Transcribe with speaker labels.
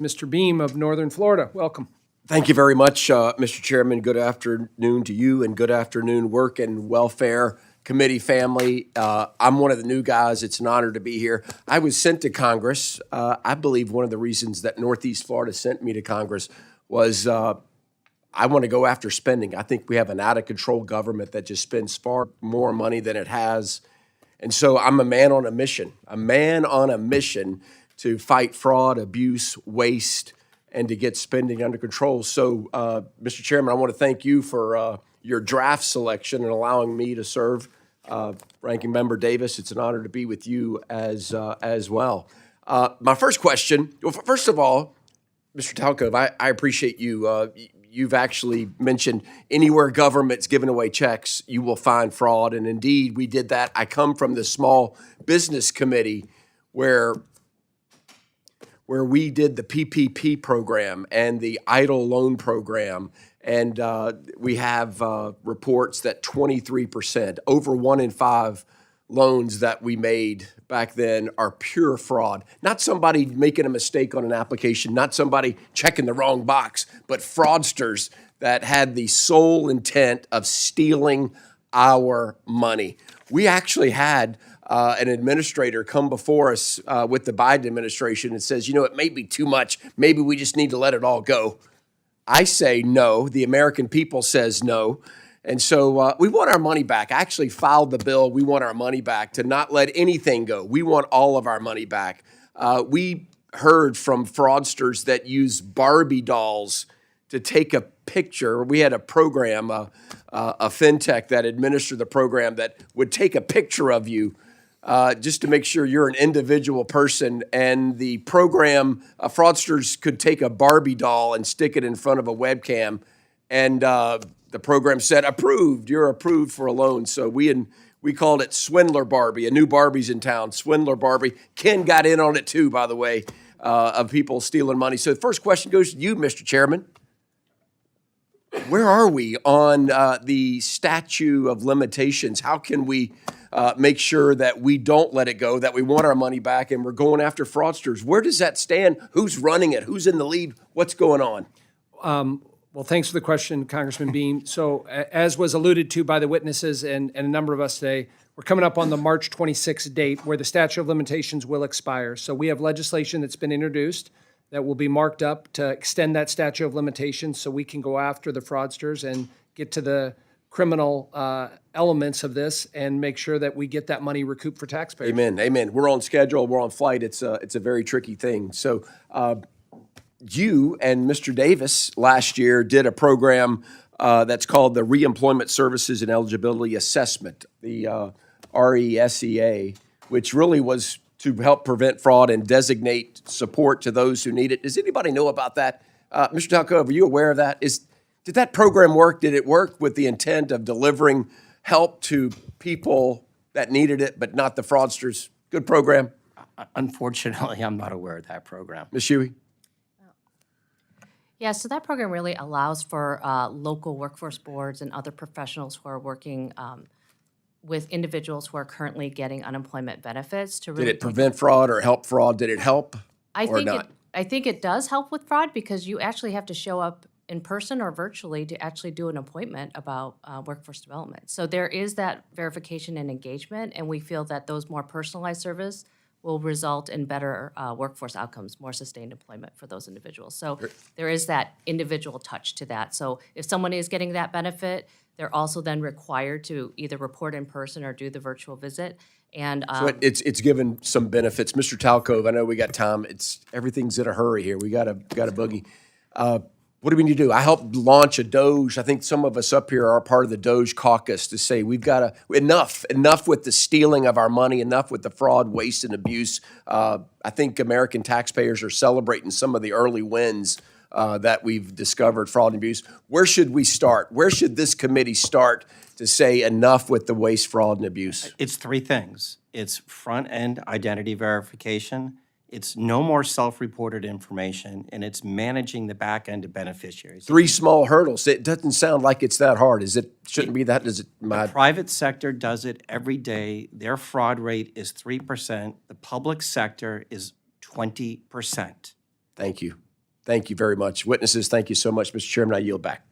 Speaker 1: Mr. Beam of Northern Florida. Welcome.
Speaker 2: Thank you very much, Mr. Chairman. Good afternoon to you, and good afternoon, Work and Welfare Committee family. I'm one of the new guys. It's an honor to be here. I was sent to Congress. I believe one of the reasons that Northeast Florida sent me to Congress was I want to go after spending. I think we have an out-of-control government that just spends far more money than it has. And so I'm a man on a mission to fight fraud, abuse, waste, and to get spending under control. So, Mr. Chairman, I want to thank you for your draft selection and allowing me to serve. Ranking Member Davis, it's an honor to be with you as well. My first question, well, first of all, Mr. Talcove, I appreciate you. You've actually mentioned anywhere government's giving away checks, you will find fraud. And indeed, we did that. I come from the Small Business Committee where we did the PPP program and the EIDL loan program. And we have reports that 23%, over 1 in 5 loans that we made back then are pure fraud. Not somebody making a mistake on an application, not somebody checking the wrong box, but fraudsters that had the sole intent of stealing our money. We actually had an administrator come before us with the Biden administration and says, it may be too much. Maybe we just need to let it all go. I say no. The American people says no. And so we want our money back. I actually filed the bill. We want our money back, to not let anything go. We want all of our money back. We heard from fraudsters that use Barbie dolls to take a picture. We had a program, a fintech that administered the program that would take a picture of you just to make sure you're an individual person. And the program, fraudsters could take a Barbie doll and stick it in front of a webcam, and the program said, approved, you're approved for a loan. So we called it Swindler Barbie. A new Barbie's in town, Swindler Barbie. Ken got in on it too, by the way, of people stealing money. So the first question goes to you, Mr. Chairman. Where are we on the statute of limitations? How can we make sure that we don't let it go, that we want our money back, and we're going after fraudsters? Where does that stand? Who's running it? Who's in the lead? What's going on?
Speaker 1: Well, thanks for the question, Congressman Beam. So as was alluded to by the witnesses and a number of us today, we're coming up on the March 26th date where the statute of limitations will expire. So we have legislation that's been introduced that will be marked up to extend that statute of limitations so we can go after the fraudsters and get to the criminal elements of this and make sure that we get that money recouped for taxpayers.
Speaker 2: Amen, amen. We're on schedule, we're on flight. It's a very tricky thing. So you and Mr. Davis last year did a program that's called the Reemployment Services and Eligibility Assessment, the RESEA, which really was to help prevent fraud and designate support to those who need it. Does anybody know about that? Mr. Talcove, are you aware of that? Did that program work? Did it work with the intent of delivering help to people that needed it, but not the fraudsters? Good program?
Speaker 3: Unfortunately, I'm not aware of that program.
Speaker 2: Ms. Huey?
Speaker 4: Yeah, so that program really allows for local workforce boards and other professionals who are working with individuals who are currently getting unemployment benefits to really—
Speaker 2: Did it prevent fraud or help fraud? Did it help or not?
Speaker 4: I think it does help with fraud because you actually have to show up in person or virtually to actually do an appointment about workforce development. So there is that verification and engagement, and we feel that those more personalized service will result in better workforce outcomes, more sustained employment for those individuals. So there is that individual touch to that. So if someone is getting that benefit, they're also then required to either report in person or do the virtual visit. And
Speaker 2: so it's given some benefits. Mr. Talcove, I know we got time. Everything's in a hurry here. We got a boogie. What do we need to do? I helped launch a Doge. I think some of us up here are part of the Doge caucus to say we've got enough with the stealing of our money, enough with the fraud, waste, and abuse. I think American taxpayers are celebrating some of the early wins that we've discovered, fraud and abuse. Where should we start? Where should this committee start to say enough with the waste, fraud, and abuse?
Speaker 3: It's 3 things. It's front-end identity verification, it's no more self-reported information, and it's managing the back end of beneficiaries.
Speaker 2: 3 small hurdles. It doesn't sound like it's that hard. Shouldn't be that?
Speaker 3: The private sector does it every day. Their fraud rate is 3%. The public sector is 20%.
Speaker 2: Thank you. Thank you very much. Witnesses, thank you so much. Mr. Chairman, I yield back.